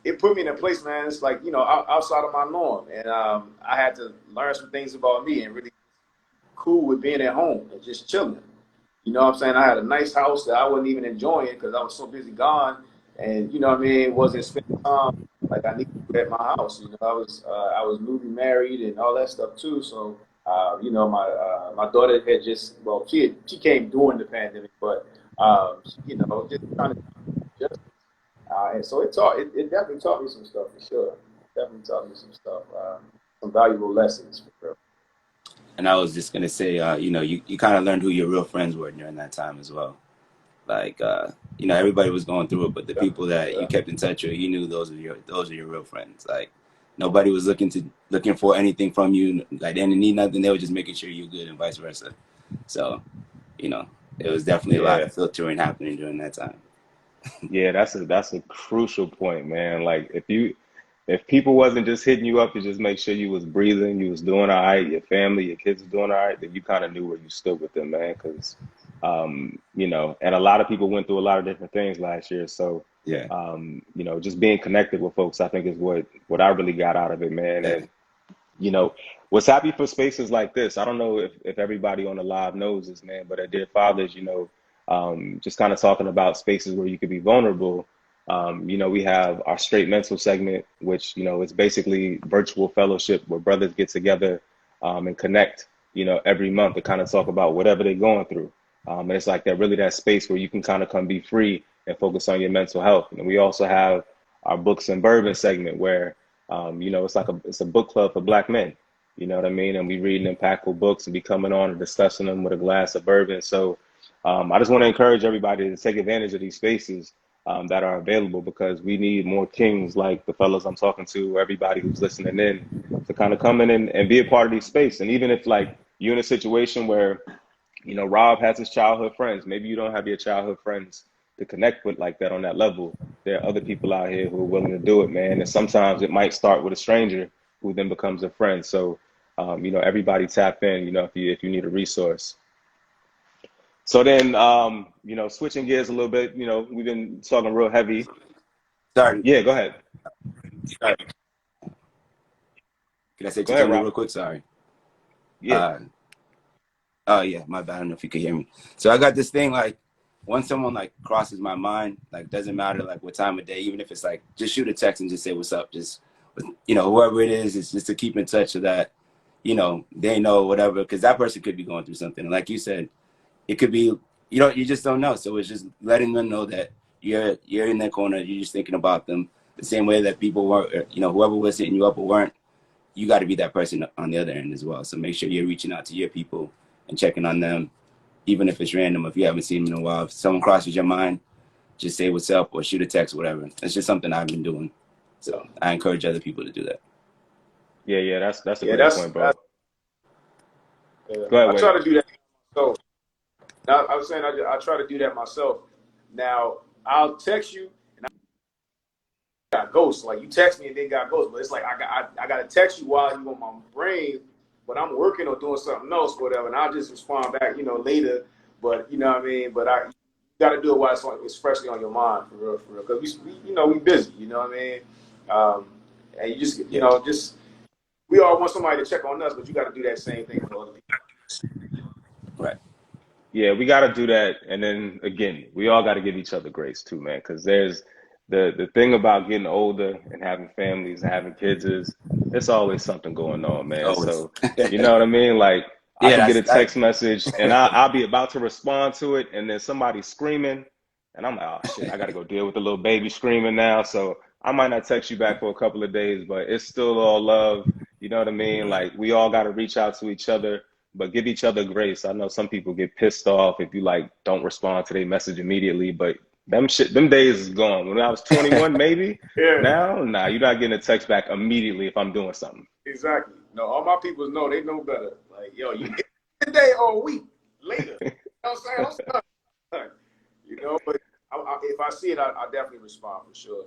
S4: it put me in a place, man. It's like outside of my norm, and I had to learn some things about me and really cool with being at home and just chilling. You know what I'm saying? I had a nice house that I wasn't even enjoying because I was so busy gone, and wasn't spending time like I needed to at my house. I was newly married and all that stuff too. So my daughter had she came during the pandemic, but just trying to adjust. And so it definitely taught me some stuff for sure. Definitely taught me some stuff, some valuable lessons for real.
S2: And I was just gonna say, you kind of learned who your real friends were during that time as well. Like, everybody was going through it, but the
S4: Yeah,
S2: people that you
S4: yeah.
S2: kept in touch with, you knew those are your real friends. Like, nobody was looking for anything from you. Like, they didn't need nothing. They were just making sure you're good, and vice versa. So, you know, it was definitely a lot
S1: yeah.
S2: of filtering happening during that time.
S1: Yeah, that's a crucial point, man. Like if people wasn't just hitting you up to just make sure you was breathing, you was doing all right, your family, your kids was doing all right, then you kind of knew where you stood with them, man. Because and a lot of people went through a lot of different things last year. So,
S2: Yeah,
S1: just being connected with folks, I think is what I really got out of it, man.
S2: yeah,
S1: And was happy for spaces like this. I don't know if everybody on the live knows this, man, but at Dear Fathers, just kind of talking about spaces where you could be vulnerable. We have our straight mental segment, which, is basically virtual fellowship where brothers get together and connect, every month to kind of talk about whatever they're going through. And it's like that space where you can kind of come be free and focus on your mental health. And we also have our books and bourbon segment where it's a book club for Black men. You know what I mean? And we reading impactful books and be coming on and discussing them with a glass of bourbon. So I just want to encourage everybody to take advantage of these spaces that are available because we need more kings like the fellows I'm talking to, everybody who's listening in, to kind of come in and be a part of these space. And even if like you're in a situation where Rob has his childhood friends. Maybe you don't have your childhood friends to connect with like that on that level. There are other people out here who are willing to do it, man. And sometimes it might start with a stranger who then becomes a friend. So, everybody tap in, if you need a resource. So then, switching gears a little bit, we've been talking real heavy.
S2: sorry,
S1: Yeah, go ahead.
S2: sorry. Can I say
S1: Go
S2: to
S1: ahead,
S2: something
S1: Rob.
S2: real quick? Sorry.
S1: Yeah.
S2: Uh, Oh yeah, my bad. I don't know if you could hear me. So I got this thing like once someone like crosses my mind, like doesn't matter like what time of day, even if it's like just shoot a text and just say what's up. Just whoever it is, it's just to keep in touch so that they know whatever because that person could be going through something. And like you said, it could be you just don't know. So it's just letting them know that you're in their corner. You're just thinking about them the same way that people were, whoever was hitting you up or weren't. You got to be that person on the other end as well. So make sure you're reaching out to your people and checking on them, even if it's random. If you haven't seen them in a while, if someone crosses your mind, just say what's up or shoot a text, whatever. It's just something I've been doing. So I encourage other people to do that.
S1: Yeah, yeah, that's a
S4: Yeah,
S1: great
S4: that's
S1: point,
S4: that's.
S1: bro.
S4: Yeah.
S1: Go ahead,
S4: I try
S1: Wade.
S4: to do that myself. Now, I was saying I try to do that myself. Now I'll text you and I got ghosts. Like you text me and then got ghosts, but it's like I got to text you while you on my brain, but I'm working or doing something else, whatever, and I'll just respond back, later. But you know what I mean. But I got to do it while it's freshly on your mind, for real, because we busy. You know what I mean. And you just
S2: Yeah,
S4: just we all want somebody to check on us, but you got to do that same thing for other people.
S2: right.
S1: Yeah, we got to do that. And then again, we all got to give each other grace too, man, because there's the thing about getting older and having families and having kids is it's always something going on, man.
S2: Always.
S1: So, you know what I mean? Like I
S2: Yeah,
S1: could get
S2: that's
S1: a
S2: that.
S1: text message and I'll be about to respond to it, and then somebody's screaming, and I'm like, oh shit, I got to go deal with the little baby screaming now. So I might not text you back for a couple of days, but it's still all love. You know what I mean?
S2: Right.
S1: Like we all got to reach out to each other, but give each other grace. I know some people get pissed off if you like don't respond to their message immediately, but them days is gone. When I was 21, maybe.
S4: Yeah,
S1: Now, nah, you're not getting a text back immediately if I'm doing something.
S4: exactly. No, all my people know, they know better. Like, yo, you get today or a week later. You know what I'm saying? I'm sorry. You know, but if I see it, I definitely respond for sure.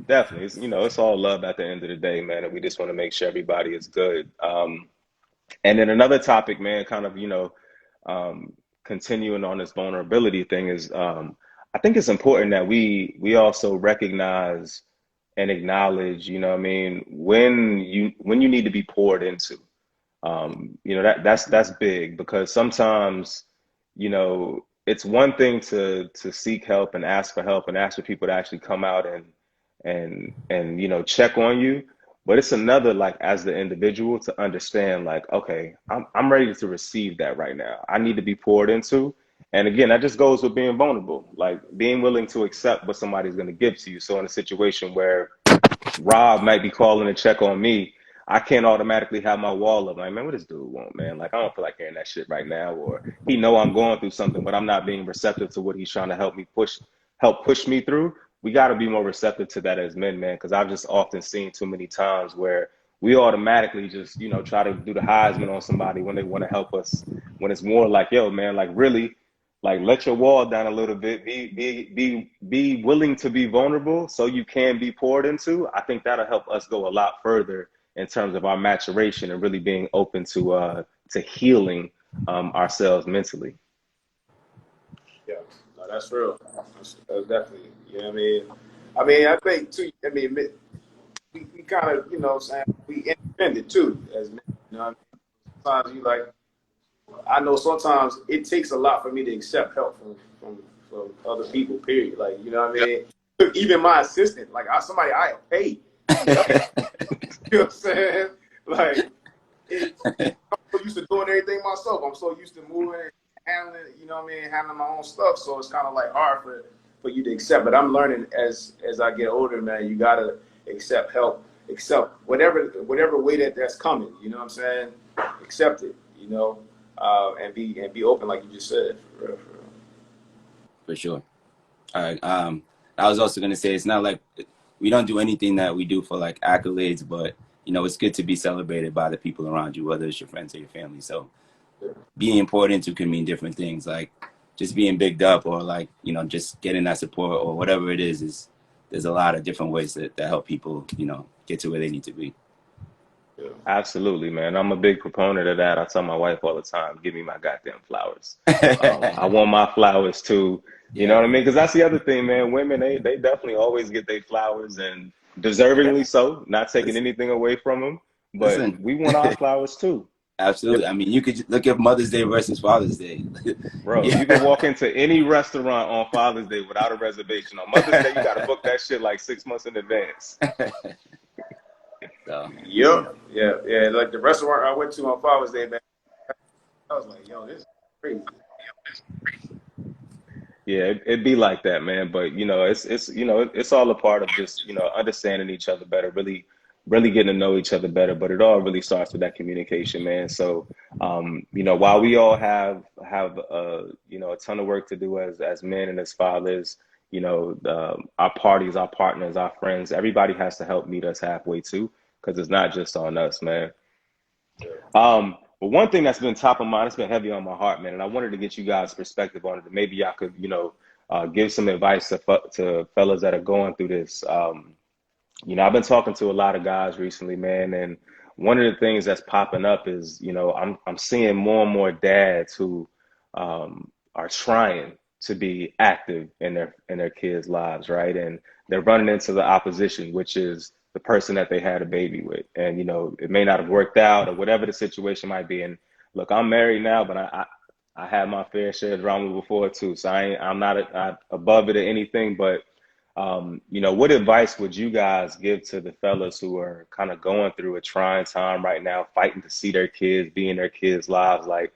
S1: Definitely, it's all love at the end of the day, man, and we just want to make sure everybody is good. And then another topic, man, kind of, um, continuing on this vulnerability thing is, I think it's important that we also recognize and acknowledge, you know what I mean, when you need to be poured into. That's big because sometimes, it's one thing to seek help and ask for people to actually come out and check on you. But it's another, like, as the individual to understand, like, okay, I'm ready to receive that right now. I need to be poured into. And again, that just goes with being vulnerable, like being willing to accept what somebody's going to give to you. So in a situation where Rob might be calling to check on me, I can't automatically have my wall up. Like, man, what this dude want, man? Like, I don't feel like hearing that shit right now. Or he know I'm going through something, but I'm not being receptive to what he's trying to help push me through. We got to be more receptive to that as men, man, because I've just often seen too many times where we automatically just, try to do the Heisman on somebody when they want to help us. When it's more like, yo, man, like really, like let your wall down a little bit, be willing to be vulnerable so you can be poured into. I think that'll help us go a lot further in terms of our maturation and really being open to healing ourselves mentally.
S4: Yeah, no, that's real. That's definitely. You know what I mean? I think too. We kind of, saying we independent too as men. You know what I mean? Sometimes you like. I know sometimes it takes a lot for me to accept help from other people. Period. Like, you know what I mean? Even my assistant, like somebody I paid to help. You know what I'm saying? Like, I'm so used to doing everything myself. I'm so used to moving and handling, handling my own stuff. So it's kind of like hard for you to accept. But I'm learning as I get older, man. You gotta accept help, accept whatever way that's coming. You know what I'm saying? Accept it. And be open, like you just said. For real, for real.
S2: For sure. All right. I was also gonna say it's not like we don't do anything that we do for like accolades, but it's good to be celebrated by the people around you, whether it's your friends or your family. So being important to can mean different things, like just being bigged up or like, just getting that support or whatever it is there's a lot of different ways that help people, get to where they need to be.
S4: Yeah.
S1: Absolutely, man. I'm a big proponent of that. I tell my wife all the time, give me my goddamn flowers. I want my flowers too. You know
S2: Yeah.
S1: what I mean? Because that's the other thing, man. Women, they definitely always get their flowers, and
S2: Yeah.
S1: deservingly so. Not taking
S2: Listen,
S1: anything away from them, but
S2: listen.
S1: we want our flowers too.
S2: Absolutely. I mean, you could look at Mother's Day versus Father's Day.
S1: Bro, you can
S2: Yeah.
S1: walk into any restaurant on Father's Day without a reservation. On Mother's Day, you got to book that shit like 6 months in advance.
S2: So,
S4: Yep. Yeah. Like the restaurant I went to on Father's Day, man. I was like, yo, this is crazy.
S1: Yeah, it'd be like that, man. But it's all a part of just understanding each other better, really getting to know each other better. But it all really starts with that communication, man. So, while we all have a ton of work to do as men and as fathers, our parties, our partners, our friends, everybody has to help meet us halfway too, because it's not just on us, man. But one thing that's been top of mind, it's been heavy on my heart, man, and I wanted to get you guys' perspective on it. Maybe y'all could, give some advice to fellas that are going through this. I've been talking to a lot of guys recently, man, and one of the things that's popping up is, I'm seeing more and more dads who are trying to be active in their kids' lives, right? And they're running into the opposition, which is the person that they had a baby with, and it may not have worked out or whatever the situation might be. And look, I'm married now, but I had my fair share of drama before too, so I'm not above it or anything. But what advice would you guys give to the fellas who are kind of going through a trying time right now, fighting to see their kids, be in their kids' lives? Like,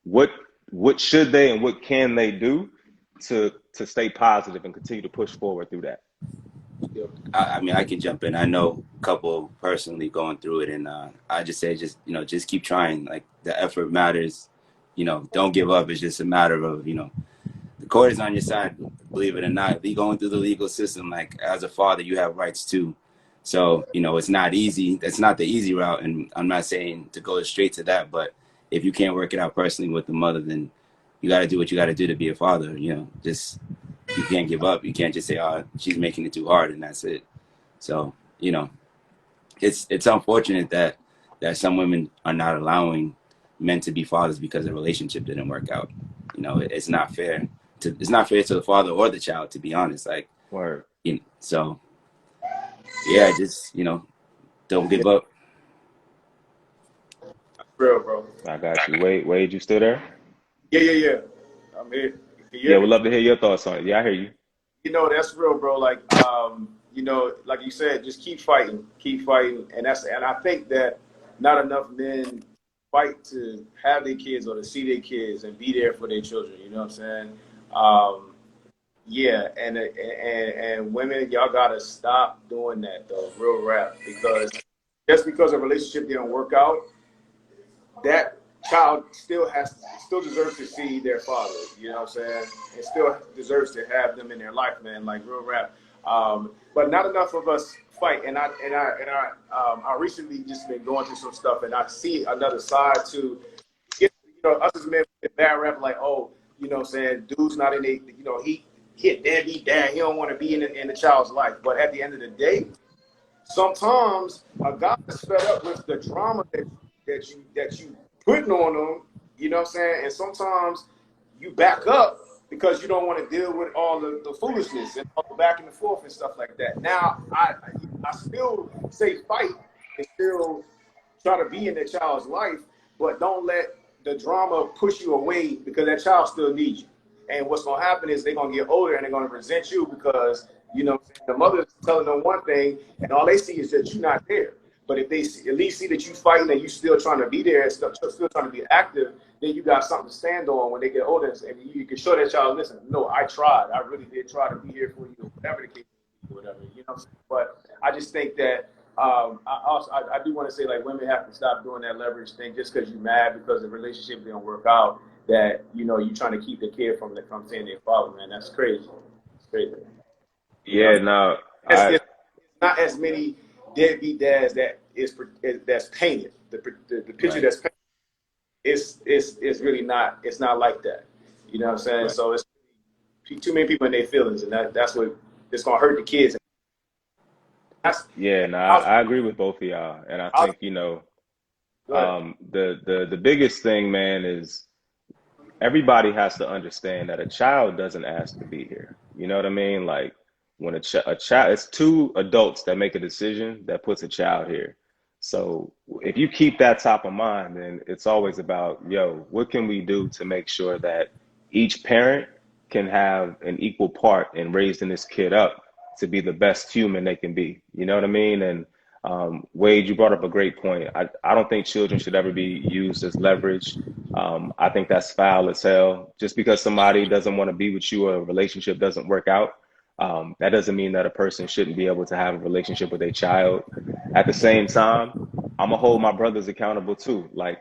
S1: what what should they and what can they do to stay positive and continue to push forward through that?
S4: Yeah.
S2: I mean, I can jump in. I know a couple personally going through it, and I just say, just keep trying. Like the effort matters. Don't give up. It's just a matter of the court is on your side. Believe it or not, if you're going through the legal system, like as a father, you have rights too. So it's not easy. That's not the easy route, and I'm not saying to go straight to that. But if you can't work it out personally with the mother, then you got to do what you got to do to be a father. Just you can't give up. You can't just say, "Oh, she's making it too hard," and that's it. So it's unfortunate that some women are not allowing men to be fathers because the relationship didn't work out. It's not fair to the father or the child, to be honest. Like,
S1: Word.
S2: so yeah, just don't
S4: Yeah.
S2: give up.
S4: Real, bro.
S1: I got you. Wade, you still there?
S4: Yeah, yeah, yeah. I'm here. Can you
S1: Yeah,
S4: hear
S1: we'd
S4: me?
S1: love to hear your thoughts on it. Yeah, I hear you.
S4: That's real, bro. Like, like you said, just keep fighting, and I think that not enough men fight to have their kids or to see their kids and be there for their children. You know what I'm saying? Yeah, and women, y'all gotta stop doing that though, real rap, because just because a relationship didn't work out, that child still deserves to see their father. You know what I'm saying? And still deserves to have them in their life, man. Like real rap. But not enough of us fight. I recently just been going through some stuff, and I see another side to us as men with bad rap, like, oh, what I'm saying, dude's not in a, he a deadbeat dad. He don't want to be in the child's life. But at the end of the day, sometimes a guy is fed up with the drama that you putting on them. You know what I'm saying? And sometimes you back up because you don't want to deal with all the foolishness and all the back and forth and stuff like that. Now I still say fight and still try to be in that child's life, but don't let the drama push you away because that child still needs you. And what's going to happen is they're going to get older and they're going to resent you because, the mother's telling them one thing and all they see is that you're not there. But if they at least see that you fighting and you still trying to be there and still trying to be active, then you got something to stand on when they get older. And you can show that child, listen, no, I tried. I really did try to be here for you, whatever the case may be, whatever. You know what I'm saying? But I just think that I do want to say, like, women have to stop doing that leverage thing just because you're mad because the relationship didn't work out. That you're trying to keep the kid from seeing their father, man. That's crazy. It's crazy. You know,
S1: Yeah, no,
S4: it's not as many deadbeat dads that's painted. The picture
S2: Right.
S4: that's painted is really not. It's not like that. You know what I'm saying?
S1: right.
S4: So it's too many people in their feelings, and that's what it's gonna hurt the kids. That's
S1: Yeah, no,
S4: I was,
S1: I agree with both of y'all, and I
S4: I was
S1: think
S4: good.
S1: the biggest thing, man, is everybody has to understand that a child doesn't ask to be here. You know what I mean? Like when a child, it's two adults that make a decision that puts a child here. So if you keep that top of mind, then it's always about, yo, what can we do to make sure that each parent can have an equal part in raising this kid up to be the best human they can be. You know what I mean? And Wade, you brought up a great point. I don't think children should ever be used as leverage. I think that's foul as hell. Just because somebody doesn't want to be with you or a relationship doesn't work out, that doesn't mean that a person shouldn't be able to have a relationship with a child. At the same time, I'm gonna hold my brothers accountable too. Like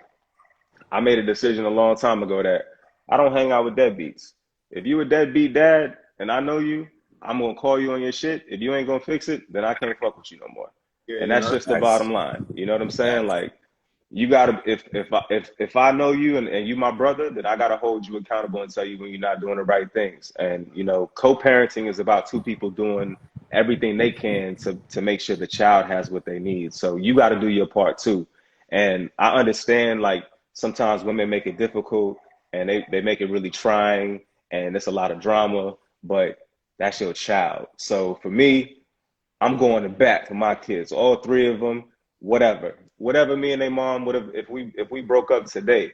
S1: I made a decision a long time ago that I don't hang out with deadbeats. If you a deadbeat dad and I know you, I'm gonna call you on your shit. If you ain't gonna fix it, then I can't fuck with you no more.
S4: Yeah,
S1: And that's just the
S2: Facts.
S1: bottom line. You know what I'm saying?
S2: Facts.
S1: Like you gotta if I know you and you my brother, then I gotta hold you accountable and tell you when you're not doing the right things. And co-parenting is about two people doing everything they can to make sure the child has what they need. So you gotta do your part too. And I understand like sometimes women make it difficult and they make it really trying and it's a lot of drama, but that's your child. So for me, I'm going to bat for my kids, all three of them, whatever. Whatever me and their mom would have if we broke up today,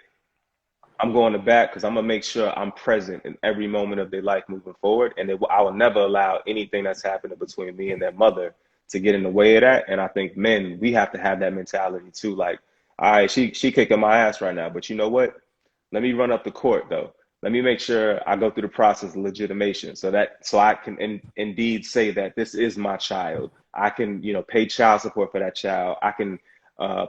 S1: I'm going to bat because I'm gonna make sure I'm present in every moment of their life moving forward, and I will never allow anything that's happening between me and their mother to get in the way of that. And I think men, we have to have that mentality too. Like, all right, she kicking my ass right now, but you know what? Let me run up the court though. Let me make sure I go through the process of legitimation, so I can indeed say that this is my child. I can, pay child support for that child. I can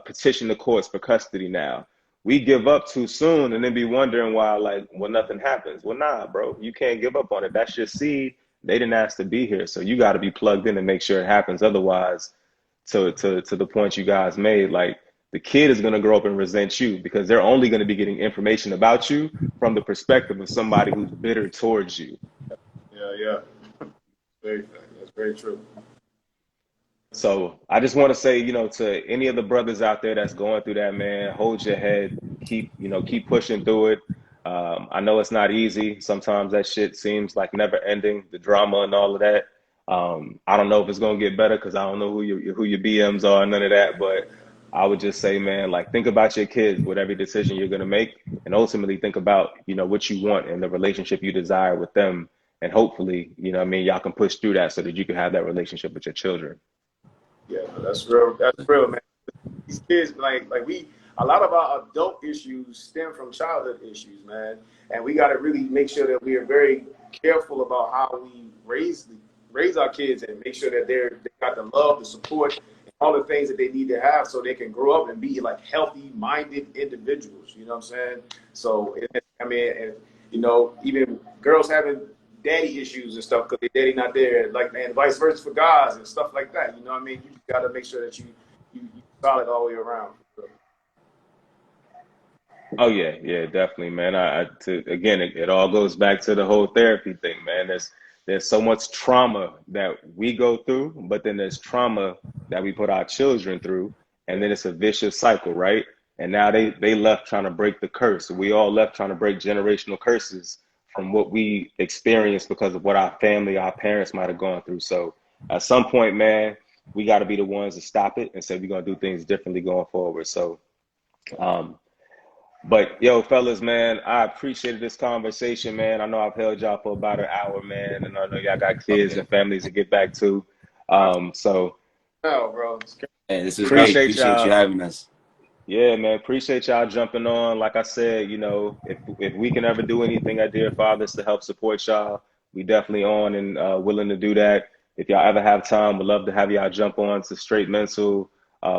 S1: petition the courts for custody now. We give up too soon and then be wondering why, like, well, nothing happens. Well, nah, bro, you can't give up on it. That's your seed. They didn't ask to be here, so you got to be plugged in and make sure it happens. Otherwise, to the point you guys made, like, the kid is going to grow up and resent you because they're only going to be getting information about you from the perspective of somebody who's bitter towards you.
S4: Yeah, yeah. Very, that's very true.
S1: So I just want to say, to any of the brothers out there that's going through that, man, hold your head, keep pushing through it. I know it's not easy. Sometimes that shit seems like never ending, the drama and all of that. I don't know if it's gonna get better because I don't know who your BMs are, none of that. But I would just say, man, like, think about your kids with every decision you're gonna make, and ultimately think about, what you want and the relationship you desire with them, and hopefully, what I mean, y'all can push through that so that you can have that relationship with your children.
S4: Yeah, no, that's real. That's real, man. These kids, a lot of our adult issues stem from childhood issues, man. And we got to really make sure that we are very careful about how we raise our kids and make sure that they got the love, the support, and all the things that they need to have so they can grow up and be like healthy minded individuals. You know what I'm saying? So, I mean, and, even girls having daddy issues and stuff because their daddy not there, like, and vice versa for guys and stuff like that. You know what I mean? You got to make sure that you solid all the way around.
S1: Oh yeah, yeah, definitely, man. Again, it all goes back to the whole therapy thing, man. There's so much trauma that we go through, but then there's trauma that we put our children through, and then it's a vicious cycle, right? And now they left trying to break the curse. We all left trying to break generational curses from what we experienced because of what our family, our parents might have gone through. So at some point, man, we got to be the ones to stop it and say we're gonna do things differently going forward. So. Um, but yo, fellas, man, I appreciated this conversation, man. I know I've held y'all for about an hour, man, and I know y'all got kids
S2: Okay.
S1: and families to get back to. So
S4: No, bro.
S2: Hey, this was great.
S1: appreciate
S2: Appreciate you
S1: y'all.
S2: having us.
S1: Yeah, man, appreciate y'all jumping on. Like I said, if we can ever do anything at Dear Fathers to help support y'all, we definitely on and willing to do that. If y'all ever have time, we'd love to have y'all jump on to Straight Mental,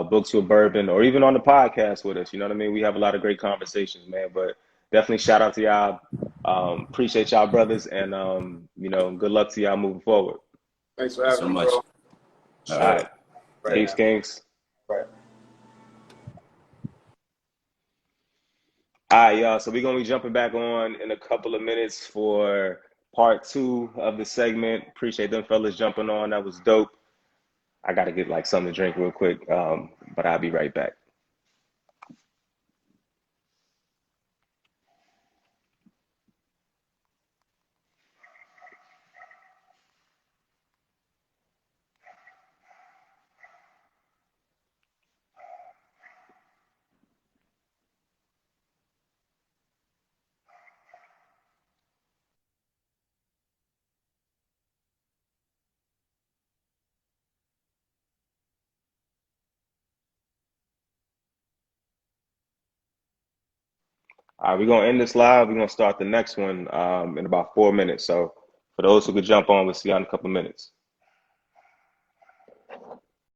S1: Books with Bourbon, or even on the podcast with us. You know what I mean? We have a lot of great conversations, man. But definitely shout out to y'all. Appreciate y'all, brothers, and good luck to y'all moving forward.
S4: Thanks for
S2: Thank you
S4: having
S2: so
S4: me,
S2: much.
S4: bro.
S2: All
S1: All
S2: right.
S1: right,
S4: Right
S1: peace,
S4: now.
S1: Kings.
S4: Right.
S1: All right, y'all. So we're gonna be jumping back on in a couple of minutes for part two of the segment. Appreciate them fellas jumping on. That was dope. I gotta get like something to drink real quick. But I'll be right back. All right, we're gonna end this live. We're gonna start the next one in about 4 minutes. So for those who could jump on, we'll see you in a couple of minutes.